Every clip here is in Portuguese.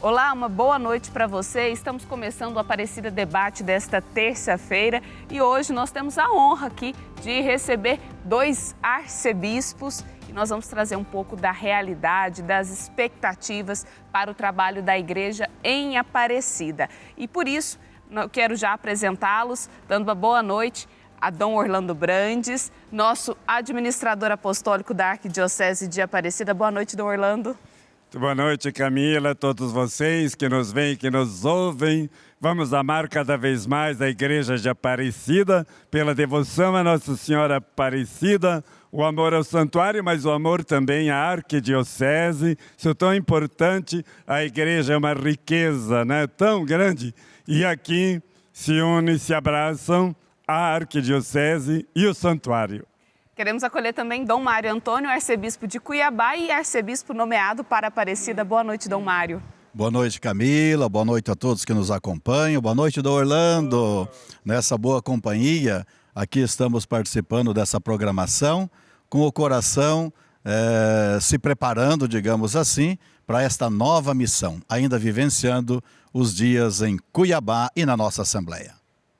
Olá, uma boa noite para você. Estamos começando o Aparecida Debate desta terça-feira e hoje nós temos a honra aqui de receber 2 arcebispos e nós vamos trazer um pouco da realidade, das expectativas para o trabalho da igreja em Aparecida. E por isso, eu quero já apresentá-los, dando uma boa noite a Dom Orlando Brandes, nosso administrador apostólico da Arquidiocese de Aparecida. Boa noite, Dom Orlando. Boa noite, Camila, todos vocês que nos veem, que nos ouvem. Vamos amar cada vez mais a Igreja de Aparecida, pela devoção a Nossa Senhora Aparecida, o amor ao santuário, mas o amor também à Arquidiocese. Isso é tão importante, a Igreja é uma riqueza, né, tão grande. E aqui se unem, se abraçam a Arquidiocese e o santuário. Queremos acolher também Dom Mário Antônio, arcebispo de Cuiabá e arcebispo nomeado para Aparecida. Boa noite, Dom Mário. Boa noite, Camila. Boa noite a todos que nos acompanham. Boa noite, Dom Orlando. Nessa boa companhia, aqui estamos participando dessa programação, com o coração se preparando, digamos assim, para esta nova missão, ainda vivenciando os dias em Cuiabá e na nossa Assembleia.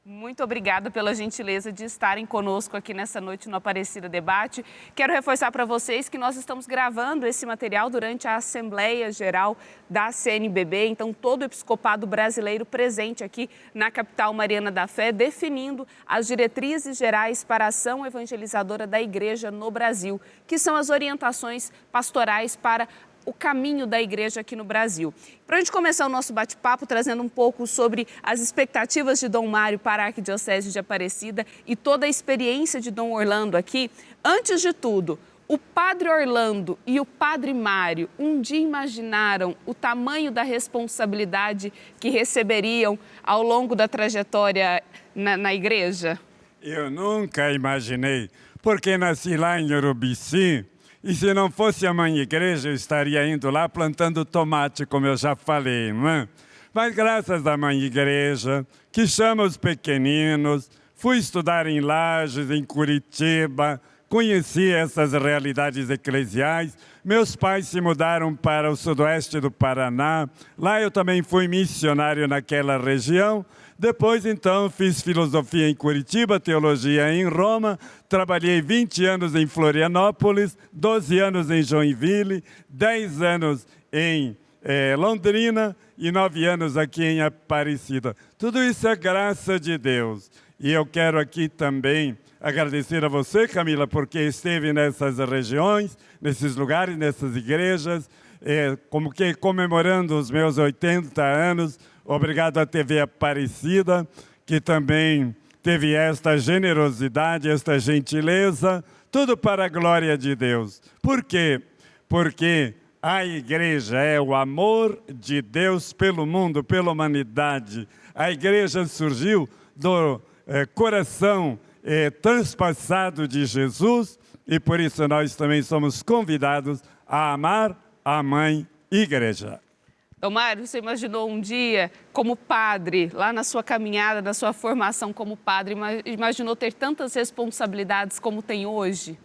Muito obrigada pela gentileza de estarem conosco aqui nessa noite no Aparecida Debate. Quero reforçar para vocês que nós estamos gravando esse material durante a Assembleia Geral da CNBB, então todo o episcopado brasileiro presente aqui na capital Mariana da Fé, definindo as diretrizes gerais para a ação evangelizadora da Igreja no Brasil, que são as orientações pastorais para o caminho da igreja aqui no Brasil. Para a gente começar o nosso bate-papo, trazendo um pouco sobre as expectativas de Dom Mário para a Arquidiocese de Aparecida e toda a experiência de Dom Orlando aqui, antes de tudo, o Padre Orlando e o Padre Mário um dia imaginaram o tamanho da responsabilidade que receberiam ao longo da trajetória na igreja? Eu nunca imaginei, porque nasci lá em Urubici. E se não fosse a Mãe Igreja, eu estaria indo lá plantando tomate, como eu já falei, não é? Mas graças à Mãe Igreja, que chama os pequeninos, fui estudar em Lages, em Curitiba, conheci essas realidades eclesiais. Meus pais se mudaram para o sudoeste do Paraná. Lá eu também fui missionário naquela região. Depois, então, fiz filosofia em Curitiba, teologia em Roma, trabalhei 20 anos em Florianópolis, 12 anos em Joinville, 10 anos em Londrina e 9 anos aqui em Aparecida. Tudo isso é graça de Deus. E eu quero aqui também agradecer a você, Camila, porque esteve nessas regiões, nesses lugares, nessas igrejas, como que comemorando os meus 80 anos. Obrigado à TV Aparecida, que também teve esta generosidade, esta gentileza, tudo para a glória de Deus. Por quê? Porque a igreja é o amor de Deus pelo mundo, pela humanidade. A igreja surgiu do coração transpassado de Jesus e por isso nós também somos convidados a amar a Mãe Igreja. Dom Mário, você imaginou um dia como padre, lá na sua caminhada, na sua formação como padre, imaginou ter tantas responsabilidades como tem hoje?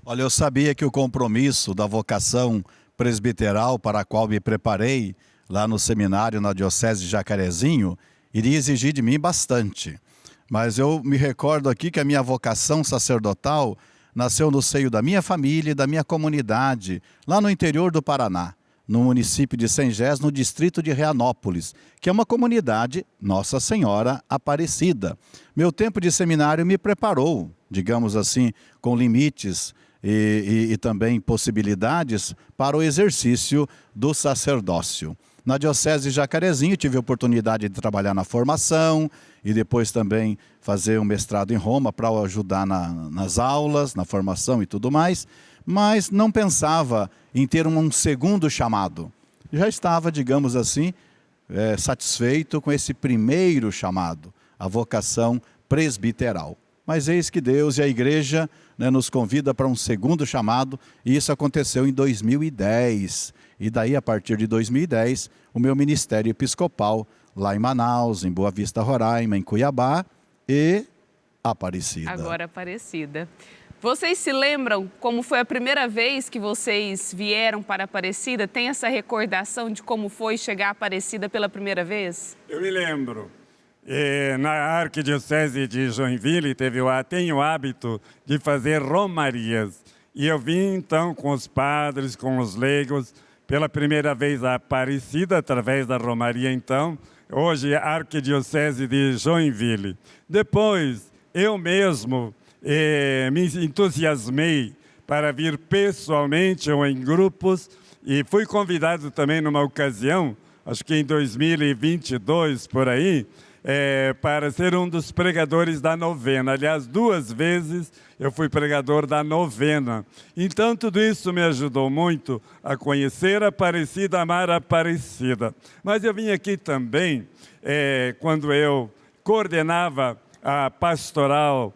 Olha, eu sabia que o compromisso da vocação presbiteral para a qual me preparei lá no seminário na Diocese de Jacarezinho iria exigir de mim bastante. Mas eu me recordo aqui que a minha vocação sacerdotal nasceu no seio da minha família e da minha comunidade, lá no interior do Paraná, no município de Sengés, no distrito de Reanópolis, que é uma comunidade Nossa Senhora Aparecida. Meu tempo de seminário me preparou, digamos assim, com limites e também possibilidades para o exercício do sacerdócio. Na Diocese de Jacarezinho tive a oportunidade de trabalhar na formação e depois também fazer um mestrado em Roma para ajudar nas aulas, na formação e tudo mais, mas não pensava em ter um segundo chamado. Já estava, digamos assim, satisfeito com esse primeiro chamado, a vocação presbiteral. Mas eis que Deus e a Igreja, né, nos convida para um segundo chamado, e isso aconteceu em 2010. E daí, a partir de 2010, o meu ministério episcopal, lá em Manaus, em Boa Vista, Roraima, em Cuiabá e Aparecida. Agora Aparecida. Vocês se lembram como foi a primeira vez que vocês vieram para Aparecida? Tem essa recordação de como foi chegar a Aparecida pela primeira vez? Eu me lembro. Na Arquidiocese de Joinville tem o hábito de fazer romarias. E eu vim, então, com os padres, com os leigos, pela primeira vez a Aparecida, através da romaria, então, hoje a Arquidiocese de Joinville. Depois, eu mesmo me entusiasmei para vir pessoalmente ou em grupos e fui convidado também numa ocasião, acho que em 2022, por aí, para ser um dos pregadores da novena. Aliás, 2 vezes eu fui pregador da novena. Então, tudo isso me ajudou muito a conhecer a Aparecida, amar a Aparecida. Mas eu vim aqui também, quando eu coordenava a pastoral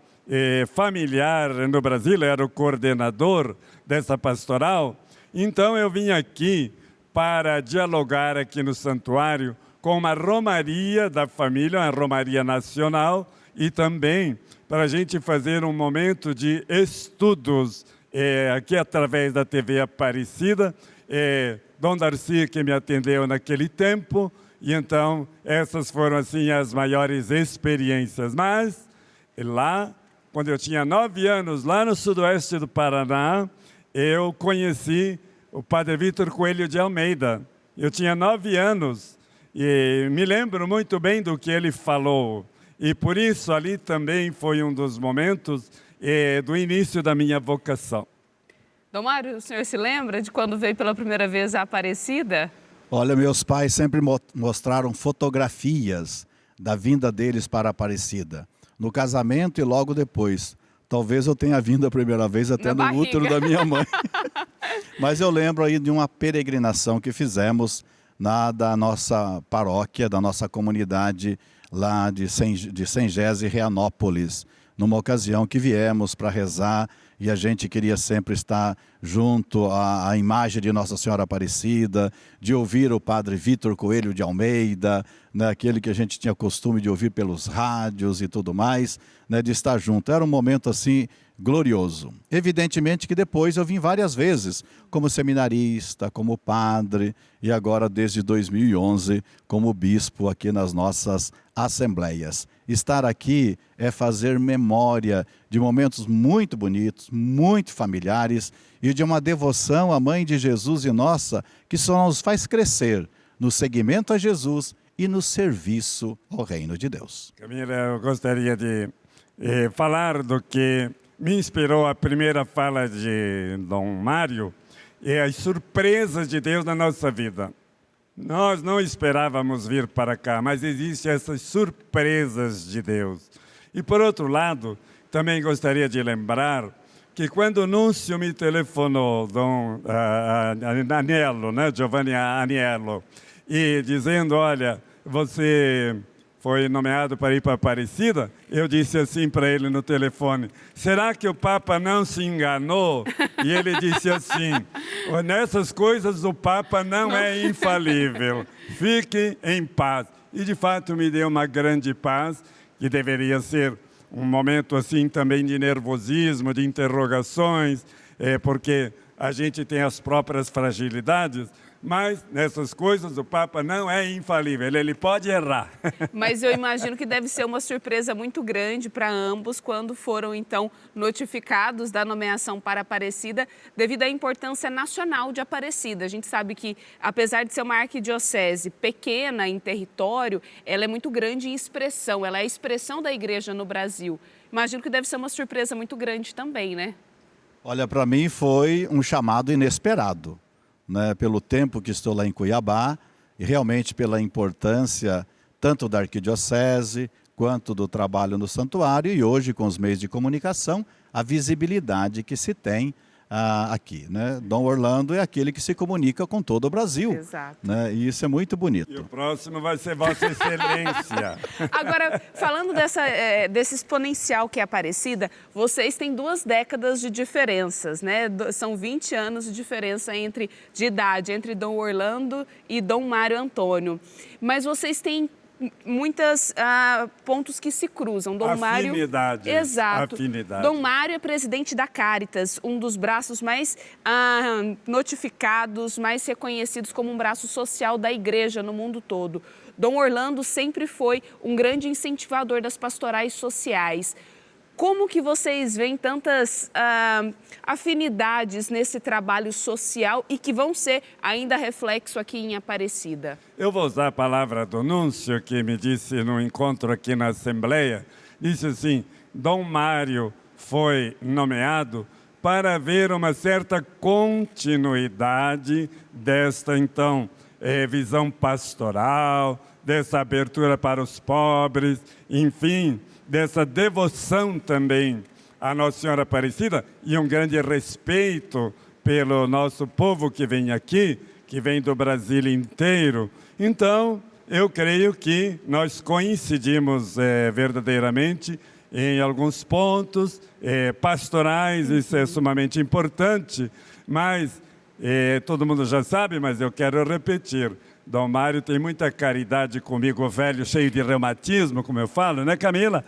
familiar no Brasil, era o coordenador dessa pastoral. Então, eu vim aqui para dialogar aqui no santuário com uma romaria da família, uma romaria nacional, e também para a gente fazer um momento de estudos aqui através da TV Aparecida. Dom Darcy que me atendeu naquele tempo, e então essas foram assim as maiores experiências. Mas lá, quando eu tinha 9 anos, lá no sudoeste do Paraná, eu conheci o Padre Vítor Coelho de Almeida. Eu tinha 9 anos. E me lembro muito bem do que ele falou. E por isso ali também foi um dos momentos do início da minha vocação. Dom Mário, o senhor se lembra de quando veio pela primeira vez a Aparecida? Olha, meus pais sempre mostraram fotografias da vinda deles para a Aparecida. No casamento e logo depois. Talvez eu tenha vindo a primeira vez até no útero da minha mãe. Mas eu lembro aí de uma peregrinação que fizemos da nossa paróquia, da nossa comunidade lá de Sengés e Reanópolis, numa ocasião que viemos para rezar e a gente queria sempre estar junto à imagem de Nossa Senhora Aparecida, de ouvir o Padre Vítor Coelho de Almeida, né, aquele que a gente tinha costume de ouvir pelos rádios e tudo mais, né, de estar junto. Era um momento assim glorioso. Evidentemente que depois eu vim várias vezes como seminarista, como padre e agora desde 2011 como bispo aqui nas nossas assembleias. Estar aqui é fazer memória de momentos muito bonitos, muito familiares e de uma devoção à Mãe de Jesus e nossa que só nos faz crescer no seguimento a Jesus e no serviço ao reino de Deus. Camila, eu gostaria de falar do que me inspirou a primeira fala de Dom Mário, as surpresas de Deus na nossa vida. Nós não esperávamos vir para cá, mas existem essas surpresas de Deus. E por outro lado, também gostaria de lembrar que quando o Núncio me telefonou, Dom Aniello, né, Giovanni Aniello, e dizendo, olha, você foi nomeado para ir para Aparecida, eu disse assim para ele no telefone, será que o Papa não se enganou? E ele disse assim, nessas coisas o Papa não é infalível, fique em paz. E de fato me deu uma grande paz, que deveria ser um momento assim também de nervosismo, de interrogações, porque a gente tem as próprias fragilidades, mas nessas coisas o Papa não é infalível, ele pode errar. Mas eu imagino que deve ser uma surpresa muito grande para ambos quando foram, então, notificados da nomeação para Aparecida, devido à importância nacional de Aparecida. A gente sabe que, apesar de ser uma arquidiocese pequena em território, ela é muito grande em expressão, ela é a expressão da igreja no Brasil. Imagino que deve ser uma surpresa muito grande também, né? Olha, para mim foi um chamado inesperado. Né, pelo tempo que estou lá em Cuiabá e realmente pela importância tanto da arquidiocese quanto do trabalho no santuário e hoje com os meios de comunicação, a visibilidade que se tem aqui. Né? Dom Orlando é aquele que se comunica com todo o Brasil. Exato. Né? E isso é muito bonito. E o próximo vai ser Vossa Excelência. Agora, falando desse exponencial que é Aparecida, vocês têm 2 décadas de diferenças, né? São 20 anos de diferença de idade entre Dom Orlando e Dom Mário Antônio. Mas vocês têm muitos pontos que se cruzam. Dom Mário... Afinidade. Exato. Afinidade. Dom Mário é presidente da Caritas, um dos braços mais notificados, mais reconhecidos como um braço social da igreja no mundo todo. Dom Orlando sempre foi um grande incentivador das pastorais sociais. Como que vocês veem tantas afinidades nesse trabalho social e que vão ser ainda reflexo aqui em Aparecida? Eu vou usar a palavra do Núncio, que me disse no encontro aqui na Assembleia, disse assim, Dom Mário foi nomeado para haver uma certa continuidade desta, então, visão pastoral, dessa abertura para os pobres, enfim, dessa devoção também à Nossa Senhora Aparecida e um grande respeito pelo nosso povo que vem aqui, que vem do Brasil inteiro. Então, eu creio que nós coincidimos verdadeiramente em alguns pontos pastorais, isso é sumamente importante, mas todo mundo já sabe, mas eu quero repetir. Dom Mário tem muita caridade comigo, velho, cheio de reumatismo, como eu falo, né, Camila?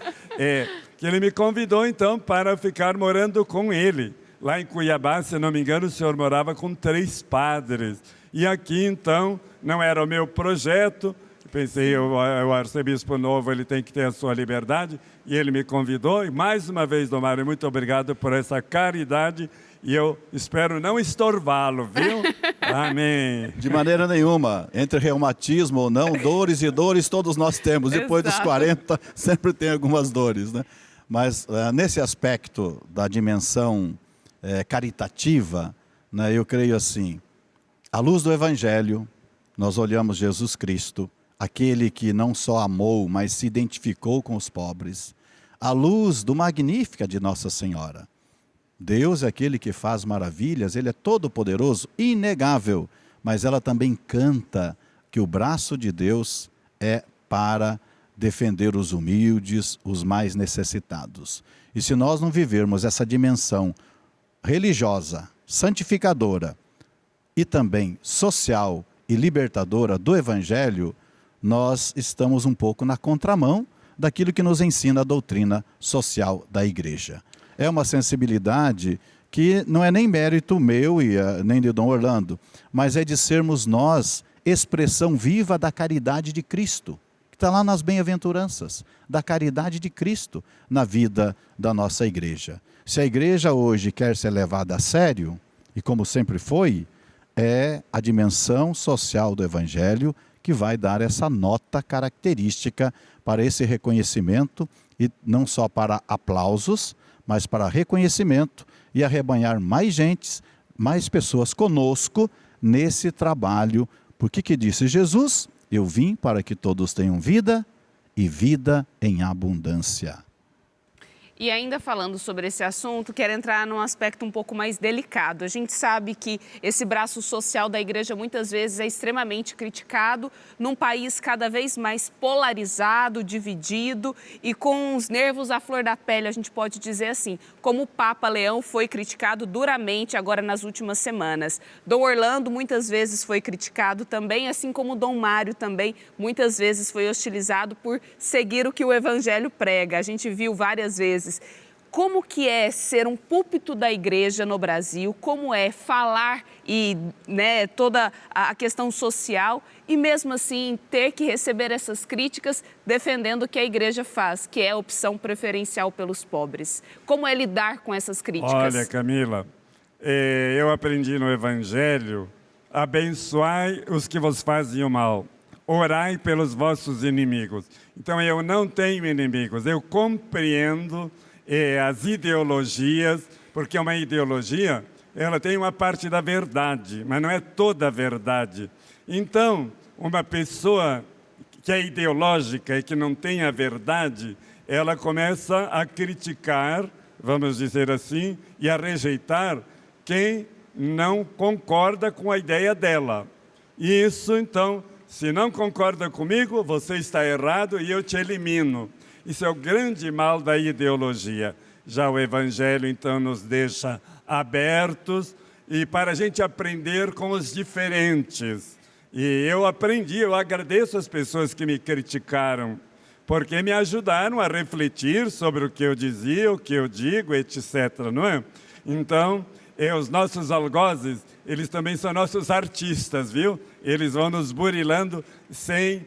Que ele me convidou, então, para ficar morando com ele. Lá em Cuiabá, se não me engano, o senhor morava com 3 padres. E aqui, então, não era o meu projeto. Pensei, o arcebispo novo, ele tem que ter a sua liberdade. E ele me convidou. E, mais uma vez, Dom Mário, muito obrigado por essa caridade. E eu espero não estorvá-lo, viu? Amém. De maneira nenhuma. Entre reumatismo ou não, dores e dores todos nós temos. Depois dos 40, sempre tem algumas dores, né? Mas nesse aspecto da dimensão caritativa, né, eu creio assim, à luz do Evangelho, nós olhamos Jesus Cristo, aquele que não só amou, mas se identificou com os pobres. À luz do Magnífica de Nossa Senhora. Deus é aquele que faz maravilhas, Ele é todo-poderoso, inegável, mas ela também canta que o braço de Deus é para defender os humildes, os mais necessitados. E se nós não vivermos essa dimensão religiosa, santificadora e também social e libertadora do Evangelho, nós estamos um pouco na contramão daquilo que nos ensina a doutrina social da Igreja. É uma sensibilidade que não é nem mérito meu e nem de Dom Orlando, mas é de sermos nós expressão viva da caridade de Cristo, que está lá nas bem-aventuranças, da caridade de Cristo na vida da nossa igreja. Se a igreja hoje quer ser levada a sério, e como sempre foi, é a dimensão social do Evangelho que vai dar essa nota característica para esse reconhecimento, e não só para aplausos, mas para reconhecimento e arrebanhar mais gentes, mais pessoas conosco nesse trabalho. Porque que disse Jesus? Eu vim para que todos tenham vida e vida em abundância. E ainda falando sobre esse assunto, quero entrar num aspecto um pouco mais delicado. A gente sabe que esse braço social da igreja muitas vezes é extremamente criticado num país cada vez mais polarizado, dividido e com os nervos à flor da pele, a gente pode dizer assim, como o Papa Leão foi criticado duramente agora nas últimas semanas. Dom Orlando muitas vezes foi criticado também, assim como Dom Mário também muitas vezes foi hostilizado por seguir o que o Evangelho prega. A gente viu várias vezes. Como que é ser um púlpito da igreja no Brasil, como é falar e toda a questão social e mesmo assim ter que receber essas críticas defendendo o que a igreja faz, que é a opção preferencial pelos pobres. Como é lidar com essas críticas? Olha, Camila, eu aprendi no Evangelho, abençoai os que vos fazem o mal, orai pelos vossos inimigos. Então eu não tenho inimigos, eu compreendo as ideologias, porque uma ideologia, ela tem uma parte da verdade, mas não é toda a verdade. Então, uma pessoa que é ideológica e que não tem a verdade, ela começa a criticar, vamos dizer assim, e a rejeitar quem não concorda com a ideia dela. E isso, então, se não concorda comigo, você está errado e eu te elimino. Isso é o grande mal da ideologia. Já o Evangelho, então, nos deixa abertos e para a gente aprender com os diferentes. E eu aprendi, eu agradeço as pessoas que me criticaram, porque me ajudaram a refletir sobre o que eu dizia, o que eu digo, etc., não é? Então, os nossos algozes, eles também são nossos artistas, viu? Eles vão nos burilando sem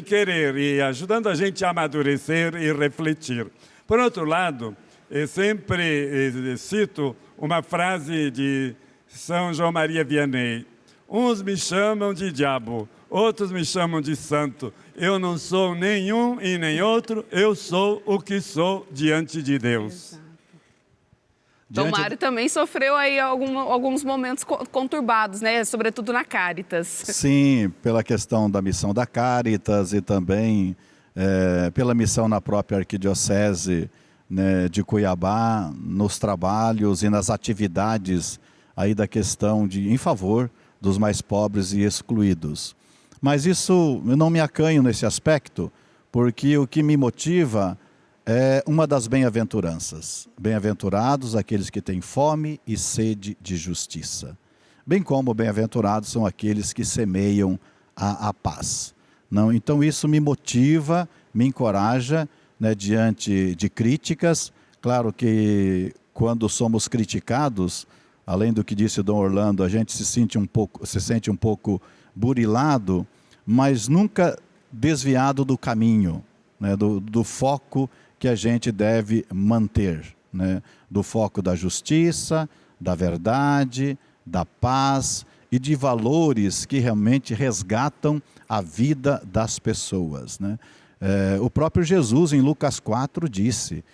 querer e ajudando a gente a amadurecer e refletir. Por outro lado, eu sempre cito uma frase de São João Maria Vianney. Uns me chamam de diabo, outros me chamam de santo. Eu não sou nenhum e nem outro, eu sou o que sou diante de Deus. Exato. Dom Mário também sofreu aí alguns momentos conturbados, né? Sobretudo na Cáritas. Sim, pela questão da missão da Cáritas e também pela missão na própria Arquidiocese, né, de Cuiabá, nos trabalhos e nas atividades aí da questão em favor dos mais pobres e excluídos. Mas isso, eu não me acanho nesse aspecto, porque o que me motiva é uma das bem-aventuranças. Bem-aventurados aqueles que têm fome e sede de justiça. Bem como bem-aventurados são aqueles que semeiam a paz. Não, então isso me motiva, me encoraja, né, diante de críticas. Claro que quando somos criticados, além do que disse o Dom Orlando, a gente se sente um pouco burilado, mas nunca desviado do caminho, né, do foco que a gente deve manter, né, do foco da justiça, da verdade, da paz e de valores que realmente resgatam a vida das pessoas, né? O próprio Jesus, em Lucas 4, disse,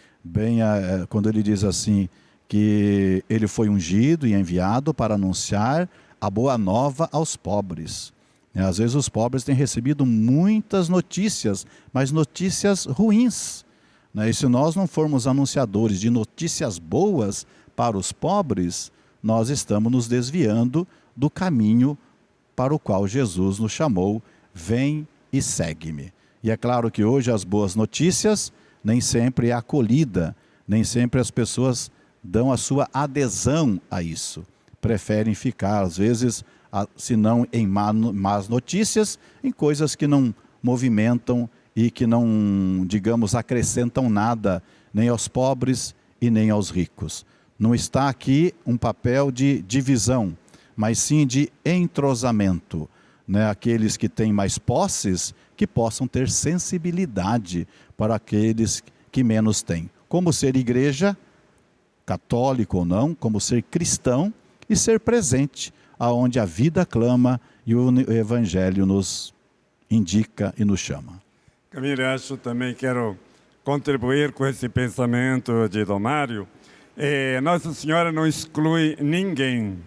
quando ele diz assim, que ele foi ungido e enviado para anunciar a boa nova aos pobres. Às vezes os pobres têm recebido muitas notícias, mas notícias ruins. E se nós não formos anunciadores de notícias boas para os pobres, nós estamos nos desviando do caminho para o qual Jesus nos chamou, vem e segue-me. E é claro que hoje as boas notícias nem sempre é acolhida, nem sempre as pessoas dão a sua adesão a isso. Preferem ficar, às vezes, se não em más notícias, em coisas que não movimentam e que não, digamos, acrescentam nada, nem aos pobres e nem aos ricos. Não está aqui um papel de divisão, mas sim de entrosamento, né? Aqueles que têm mais posses, que possam ter sensibilidade para aqueles que menos têm. Como ser igreja, católico ou não, como ser cristão e ser presente aonde a vida clama e o Evangelho nos indica e nos chama. Camilo, acho também quero contribuir com esse pensamento de Dom Mário. Nossa Senhora não exclui ninguém.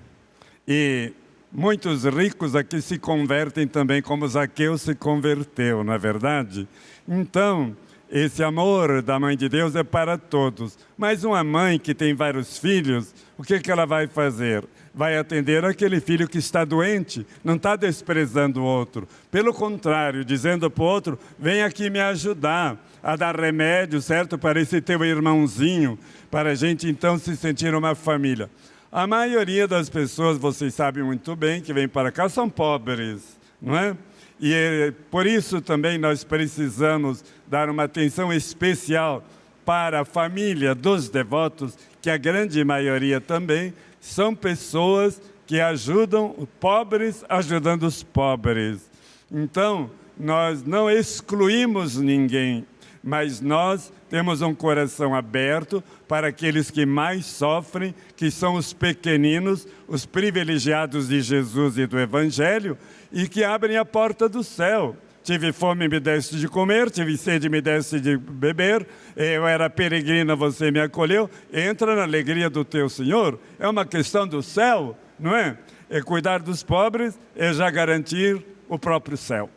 E muitos ricos aqui se convertem também como Zaqueu se converteu, não é verdade? Então, esse amor da Mãe de Deus é para todos. Mas uma mãe que tem vários filhos, o que ela vai fazer? Vai atender aquele filho que está doente, não está desprezando o outro. Pelo contrário, dizendo para o outro, vem aqui me ajudar a dar remédio, certo? Para esse teu irmãozinho, para a gente então se sentir uma família. A maioria das pessoas, vocês sabem muito bem, que vêm para cá são pobres, não é? E por isso também nós precisamos dar uma atenção especial para a família dos devotos, que a grande maioria também são pessoas que ajudam os pobres, ajudando os pobres. Então, nós não excluímos ninguém, mas nós temos um coração aberto para aqueles que mais sofrem, que são os pequeninos, os privilegiados de Jesus e do Evangelho, e que abrem a porta do céu. Tive fome, me deste de comer, tive sede, me deste de beber, eu era peregrina, você me acolheu. Entra na alegria do teu Senhor. É uma questão do céu, não é? É cuidar dos pobres, é já garantir o próprio céu.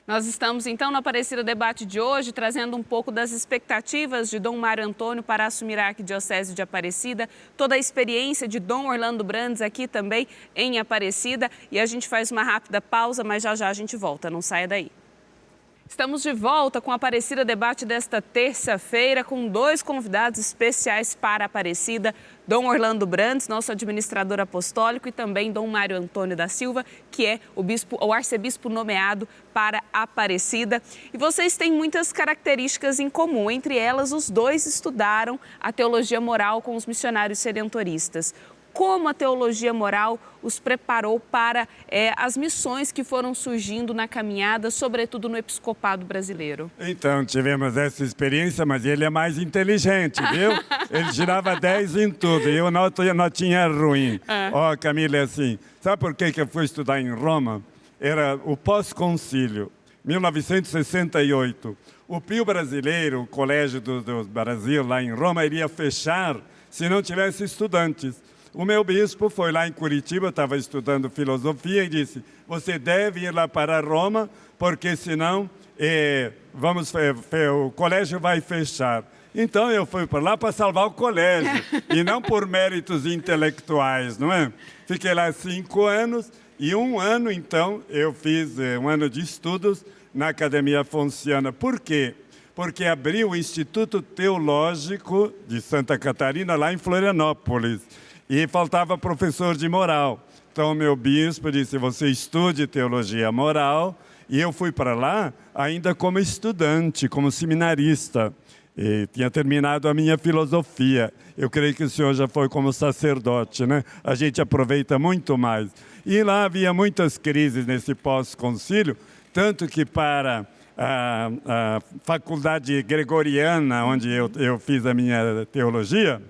Nós estamos, então, no Aparecida Debate de hoje, trazendo um pouco das expectativas de Dom Mário Antônio para assumir a Arquidiocese de Aparecida, toda a experiência de Dom Orlando Brandes aqui também em Aparecida. E a gente faz uma rápida pausa, mas já já a gente volta, não saia daí. Estamos de volta com a Aparecida Debate desta terça-feira, com 2 convidados especiais para a Aparecida, Dom Orlando Brandes, nosso administrador apostólico, e também Dom Mário Antônio da Silva, que é o arcebispo nomeado para a Aparecida. E vocês têm muitas características em comum, entre elas os 2 estudaram a teologia moral com os missionários redentoristas. Como a teologia moral os preparou para as missões que foram surgindo na caminhada, sobretudo no episcopado brasileiro? Então, tivemos essa experiência, mas ele é mais inteligente, viu? Ele tirava 10 em tudo, e eu notinha ruim. Ó, Camila, é assim, sabe por que eu fui estudar em Roma? Era o pós-concílio, 1968. O Pio Brasileiro, o Colégio do Brasil, lá em Roma, iria fechar se não tivesse estudantes. O meu bispo foi lá em Curitiba, estava estudando filosofia e disse: você deve ir lá para Roma, porque senão o colégio vai fechar. Então eu fui para lá para salvar o colégio, e não por méritos intelectuais, não é? Fiquei lá 5 anos, e 1 ano, então, eu fiz 1 ano de estudos na Academia Fonciana. Por quê? Porque abriu o Instituto Teológico de Santa Catarina, lá em Florianópolis. E faltava professor de moral. Então, meu bispo disse: você estude teologia moral. E eu fui para lá ainda como estudante, como seminarista. E tinha terminado a minha filosofia. Eu creio que o senhor já foi como sacerdote, né? A gente aproveita muito mais. E lá havia muitas crises nesse pós-concílio, tanto que para a faculdade gregoriana, onde eu fiz a minha teologia,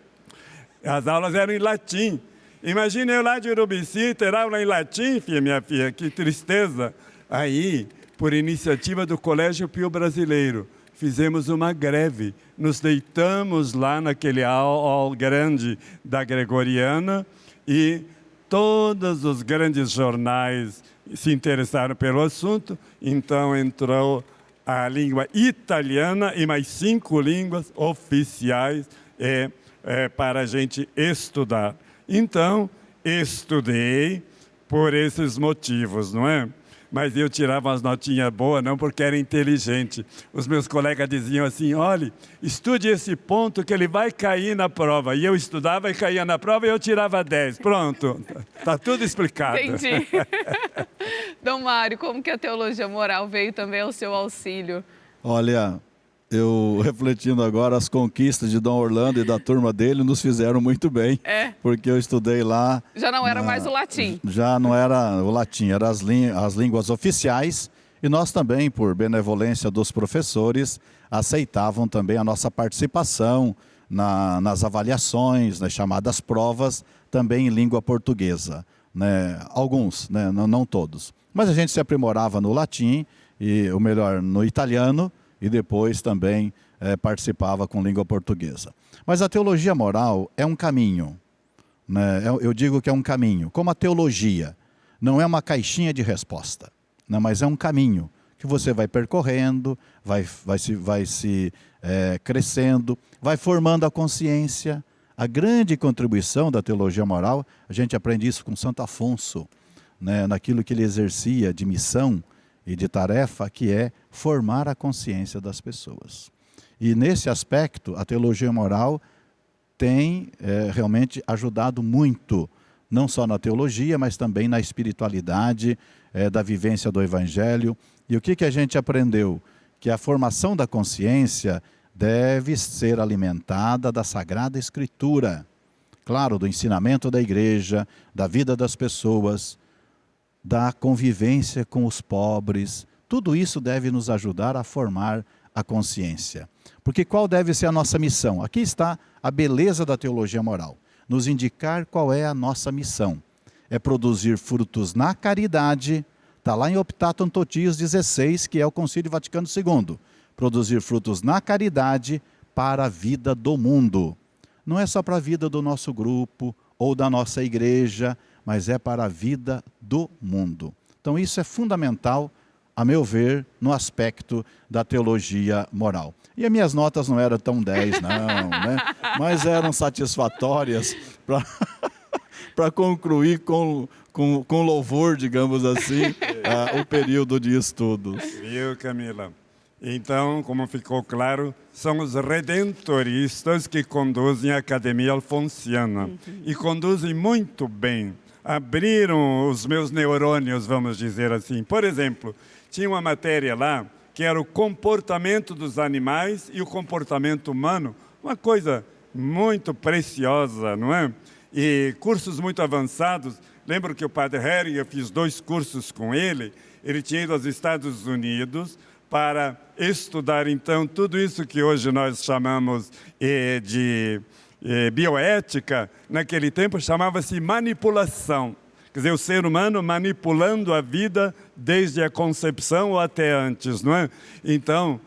as aulas eram em latim. Imagina eu lá de Urubici ter aula em latim, minha filha, que tristeza. Aí, por iniciativa do Colégio Pio Brasileiro, fizemos uma greve. Nos deitamos lá naquele hall grande da Gregoriana e todos os grandes jornais se interessaram pelo assunto. Então entrou a língua italiana e mais 5 línguas oficiais para a gente estudar. Então, estudei por esses motivos, não é? Mas eu tirava umas notinhas boas, não porque era inteligente. Os meus colegas diziam assim: olha, estude esse ponto que ele vai cair na prova. E eu estudava e caía na prova e eu tirava 10. Pronto, está tudo explicado. Entendi. Dom Mário, como que a teologia moral veio também ao seu auxílio? Olha, eu refletindo agora, as conquistas de Dom Orlando e da turma dele nos fizeram muito bem, porque eu estudei lá. Já não era mais o latim. Já não era o latim, eram as línguas oficiais, e nós também, por benevolência dos professores, aceitavam também a nossa participação nas avaliações, nas chamadas provas, também em língua portuguesa. Né? Alguns, né? Não todos. Mas a gente se aprimorava no latim, e o melhor, no italiano, e depois também participava com língua portuguesa. Mas a teologia moral é um caminho, né? Eu digo que é um caminho, como a teologia. Não é uma caixinha de resposta, né? Mas é um caminho que você vai percorrendo, vai se crescendo, vai formando a consciência. A grande contribuição da teologia moral, a gente aprende isso com Santo Afonso, né? Naquilo que ele exercia de missão e de tarefa, que é formar a consciência das pessoas. E nesse aspecto, a teologia moral tem realmente ajudado muito, não só na teologia, mas também na espiritualidade, da vivência do Evangelho. E o que a gente aprendeu? Que a formação da consciência deve ser alimentada da Sagrada Escritura. Claro, do ensinamento da igreja, da vida das pessoas, da convivência com os pobres. Tudo isso deve nos ajudar a formar a consciência. Porque qual deve ser a nossa missão? Aqui está a beleza da teologia moral. Nos indicar qual é a nossa missão. É produzir frutos na caridade. Está lá em Optatum Totius 16, que é o Concílio Vaticano II. Produzir frutos na caridade para a vida do mundo. Não é só para a vida do nosso grupo ou da nossa igreja, mas é para a vida do mundo. Então isso é fundamental, a meu ver, no aspecto da teologia moral. E as minhas notas não eram tão 10, não, né? Mas eram satisfatórias para concluir com louvor, digamos assim, o período de estudos. Viu, Camila? Então, como ficou claro, são os redentoristas que conduzem a Academia Alfonsiana. E conduzem muito bem. Abriram os meus neurônios, vamos dizer assim. Por exemplo, tinha uma matéria lá que era o comportamento dos animais e o comportamento humano. Uma coisa muito preciosa, não é? E cursos muito avançados. Lembro que o padre Hering, eu fiz 2 cursos com ele. Ele tinha ido aos Estados Unidos para estudar, então, tudo isso que hoje nós chamamos de bioética. Naquele tempo chamava-se manipulação. Quer dizer, o ser humano manipulando a vida desde a concepção ou até antes, não é? Então,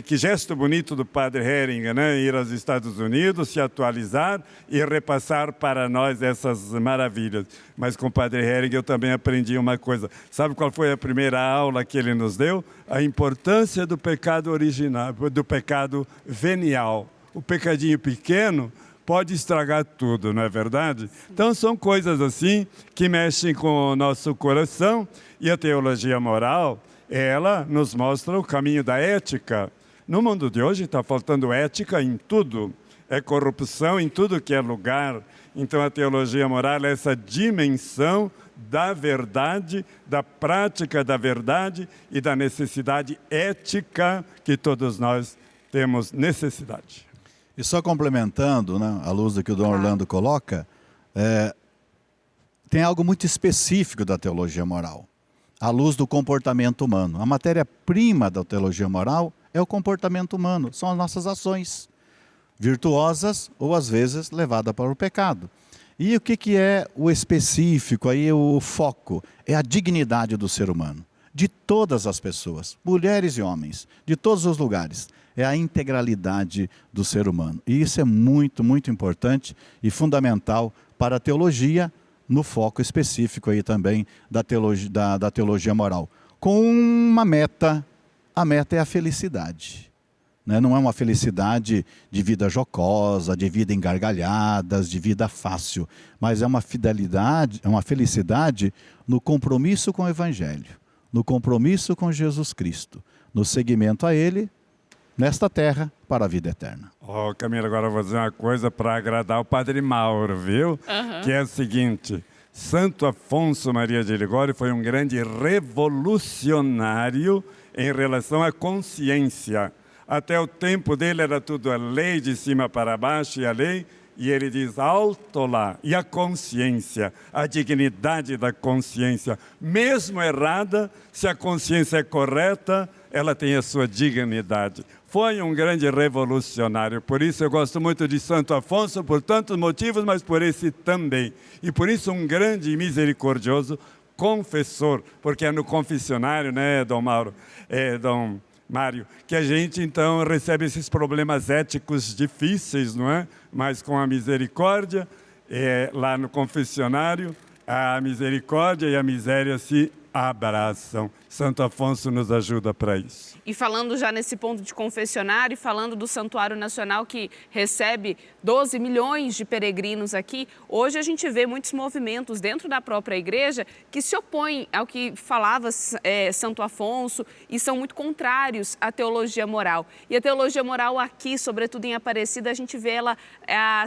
que gesto bonito do padre Hering, né? Ir aos Estados Unidos, se atualizar e repassar para nós essas maravilhas. Mas com o padre Hering eu também aprendi uma coisa. Sabe qual foi a primeira aula que ele nos deu? A importância do pecado original, do pecado venial. O pecadinho pequeno pode estragar tudo, não é verdade? Então são coisas assim que mexem com o nosso coração. E a teologia moral, ela nos mostra o caminho da ética. No mundo de hoje está faltando ética em tudo. É corrupção em tudo que é lugar. Então a teologia moral é essa dimensão da verdade, da prática da verdade e da necessidade ética que todos nós temos necessidade. E só complementando, né, à luz do que o Dom Orlando coloca, tem algo muito específico da teologia moral. À luz do comportamento humano. A matéria-prima da teologia moral é o comportamento humano, são as nossas ações, virtuosas ou às vezes levadas para o pecado. E o que é o específico, aí o foco? É a dignidade do ser humano, de todas as pessoas, mulheres e homens, de todos os lugares. É a integralidade do ser humano. E isso é muito, muito importante e fundamental para a teologia, no foco específico aí também da teologia moral. Com uma meta, a meta é a felicidade. Né? Não é uma felicidade de vida jocosa, de vida em gargalhadas, de vida fácil, mas é uma fidelidade, é uma felicidade no compromisso com o Evangelho, no compromisso com Jesus Cristo, no seguimento a Ele, nesta terra, para a vida eterna. Camila, agora eu vou dizer uma coisa para agradar o padre Mauro, viu? Que é o seguinte: Santo Afonso Maria de Ligório foi um grande revolucionário em relação à consciência. Até o tempo dele era tudo a lei de cima para baixo e a lei, e ele diz alto lá. E a consciência, a dignidade da consciência, mesmo errada, se a consciência é correta, ela tem a sua dignidade. Foi um grande revolucionário, por isso eu gosto muito de Santo Afonso, por tantos motivos, mas por esse também. E por isso um grande e misericordioso confessor, porque é no confessionário, né, Dom Mauro, Dom Mário, que a gente então recebe esses problemas éticos difíceis, não é? Mas com a misericórdia, lá no confessionário, a misericórdia e a miséria se abraçam. Santo Afonso nos ajuda para isso. E falando já nesse ponto de confessionário, e falando do Santuário Nacional que recebe 12 milhões de peregrinos aqui, hoje a gente vê muitos movimentos dentro da própria igreja que se opõem ao que falava Santo Afonso e são muito contrários à teologia moral. E a teologia moral aqui, sobretudo em Aparecida, a gente vê ela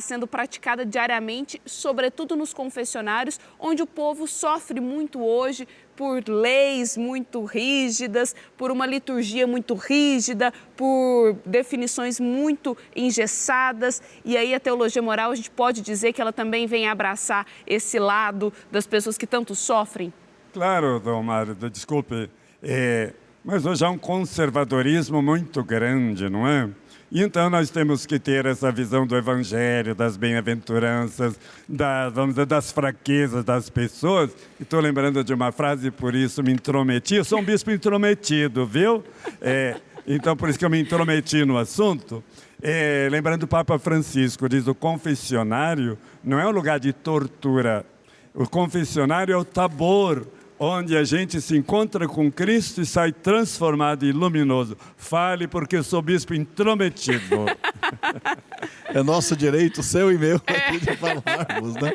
sendo praticada diariamente, sobretudo nos confessionários, onde o povo sofre muito hoje por leis muito rígidas, por uma liturgia muito rígida, por definições muito engessadas. E aí a teologia moral, a gente pode dizer que ela também vem abraçar esse lado das pessoas que tanto sofrem? Claro, Dom Mário, desculpe, mas hoje há um conservadorismo muito grande, não é? E então nós temos que ter essa visão do Evangelho, das bem-aventuranças, vamos dizer, das fraquezas das pessoas. Estou lembrando de uma frase, por isso me intrometi. Eu sou um bispo intrometido, viu? Então, por isso que eu me intrometi no assunto. Lembrando do Papa Francisco, diz: o confessionário não é um lugar de tortura. O confessionário é o Tabor, onde a gente se encontra com Cristo e sai transformado e luminoso. Fale, porque eu sou bispo intrometido. É nosso direito, seu e meu, aqui de falarmos, né?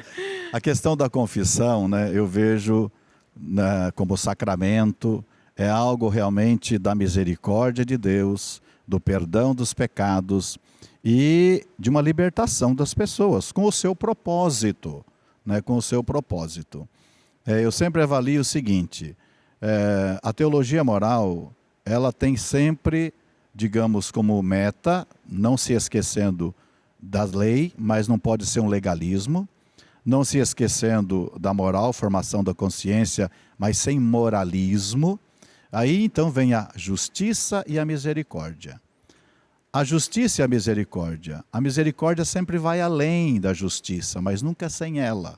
A questão da confissão, né, eu vejo como sacramento, é algo realmente da misericórdia de Deus, do perdão dos pecados e de uma libertação das pessoas, com o seu propósito, né? Com o seu propósito. Eu sempre avalio o seguinte, a teologia moral, ela tem sempre, digamos, como meta, não se esquecendo da lei, mas não pode ser um legalismo, não se esquecendo da moral, formação da consciência, mas sem moralismo. Aí então vem a justiça e a misericórdia. A justiça e a misericórdia sempre vai além da justiça, mas nunca sem ela,